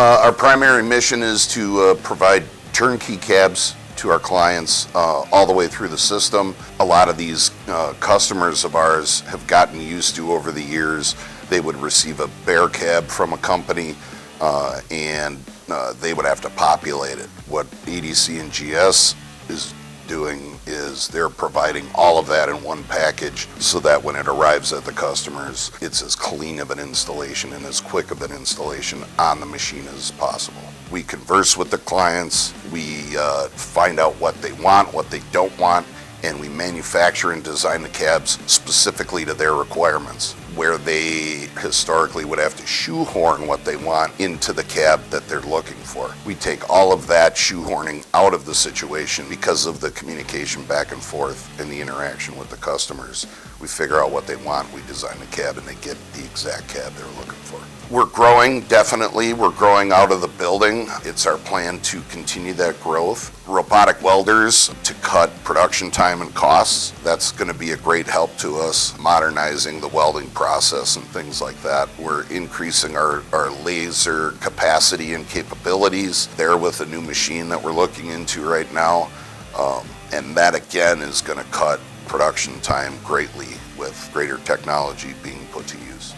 Our primary mission is to provide turnkey cabs to our clients all the way through the system. A lot of these customers of ours have gotten used to over the years. They would receive a bare cab from a company and they would have to populate it. What ADC and GS is doing is they're providing all of that in one package so that when it arrives at the customers, it's as clean of an installation and as quick of an installation on the machine as possible. We converse with the clients, we find out what they want, what they don't want, and we manufacture and design the cabs specifically to their requirements, where they historically would have to shoehorn what they want into the cab that they're looking for. We take all of that shoehorning out of the situation because of the communication back and forth and the interaction with the customers. We figure out what they want, we design the cab, and they get the exact cab they're looking for. We're growing, definitely. We're growing out of the building. It's our plan to continue that growth. Robotic welders to cut production time and costs. That's going to be a great help to us, modernizing the welding process and things like that. We're increasing our laser capacity and capabilities there with a new machine that we're looking into right now. And that again is going to cut production time greatly with greater technology being put to use.